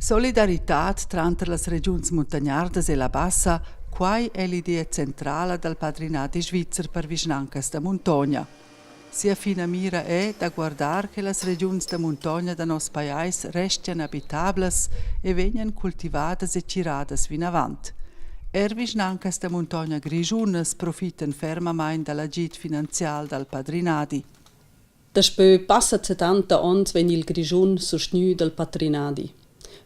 Solidarità tra le regioni montagnarde e la bassa, quai è l'idea centrale del padrinato svizzero per vicinanze da montagna. Sia fina mira è da guardare che le regioni da montagna del nostro paese restino abitabili e vengano coltivate e girate in avanti. Vicinanze da montagna grigiunes profittano fermamente dall'agit finanziale del padrinati. Daspö passa 70 anni vegn il grigiun sostenu del patrinadi.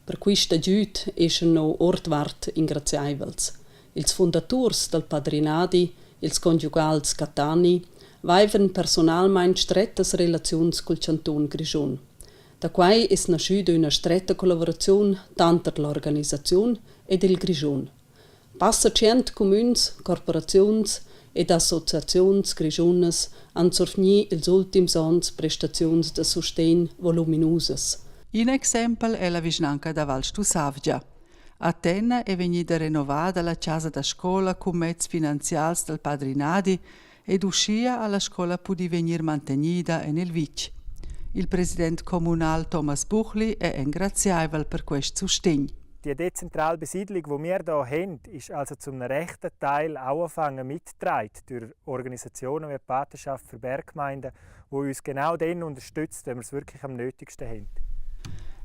Per questa giut escono ortvart ingraziaivels. Ils fondaturs del padrinadi, ils conjugals catani, vaivan personalmein strettas relaziuns col canton grigiun. Da quai es nasciuta una stretta collaborazione tanto dell'organizzazione e del grigiun. Passa 100 communs, corporazions ed associazions grigiunas han sorfni ils ultims ans prestazions de sustegn voluminusas. Un esempio è la vicinanza da Val Stusavgia. A Tenna è venuta rinnovata la casa da scuola con mezzi finanziali del padrinadi ed uscita alla scuola può divenire mantenuta nel Vic. Il presidente comunale Thomas Buchli è ringraziabile per questo sostegno. Die dezentrale Besiedlung, die wir hier haben, ist also zum rechten Teil auch mitgetragen durch Organisationen wie die Patenschaft für Berggemeinden, die uns genau dann unterstützt, wenn wir es wirklich am nötigsten haben.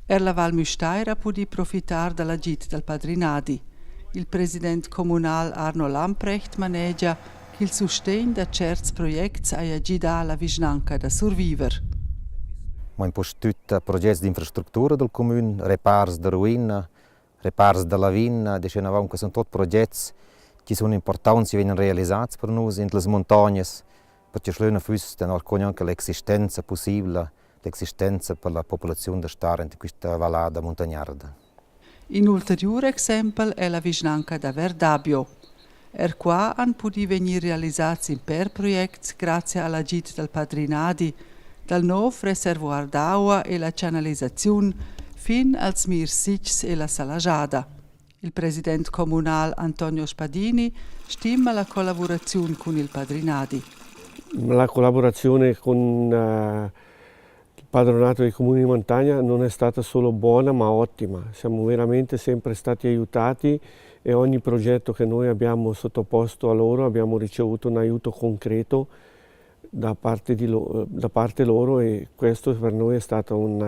La Val Müstaira può approfittare dalla gita del padrinadi. Il presidente comunale Arno Lamprecht maneggia che il sostegno da certi progetti ha agita la vicinanza da survivere. Ma imposto tutti progetti di infrastruttura del comune, repars da ruina, repars da lavina, dicevamo che sono tutti progetti che sono importanti e vengono realizzati per noi in le montagne, perché schlöne füss dann auch anche l'esistenza possibile, l'esistenza per la popolazione da stare in questa vallata montagnarda. Un ulteriore esempio è la vicinanza da Verdabio. Qua hanno potuto venire realizzati per progetti grazie alla gita del padrinadi, dal nuovo reservoir d'acqua e la canalizzazione fin als Mirsitgs e la Salajada. Il presidente comunale Antonio Spadini stima la collaborazione con il padrinadi. La collaborazione con il padronato dei comuni di montagna non è stata solo buona ma ottima. Siamo veramente sempre stati aiutati e ogni progetto che noi abbiamo sottoposto a loro abbiamo ricevuto un aiuto concreto da parte loro e questo per noi è stato un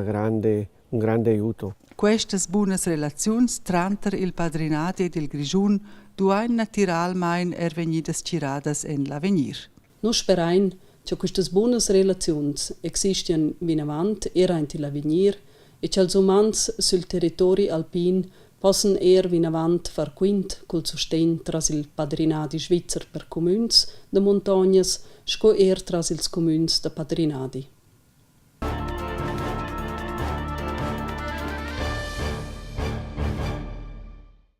grande aiuto. Queste buone relazioni tra il padrinato e il grigiun devono naturalmente venire girate nell'avvenire. Noi speriamo che queste buone relazioni esistano in avanti e in l'avvenire e che gli umani sul territorio alpino possano in avanti far quint col sostegno tra il padrinato svizzero per comuni de montagnas, sco tra ils comuni de padrinati.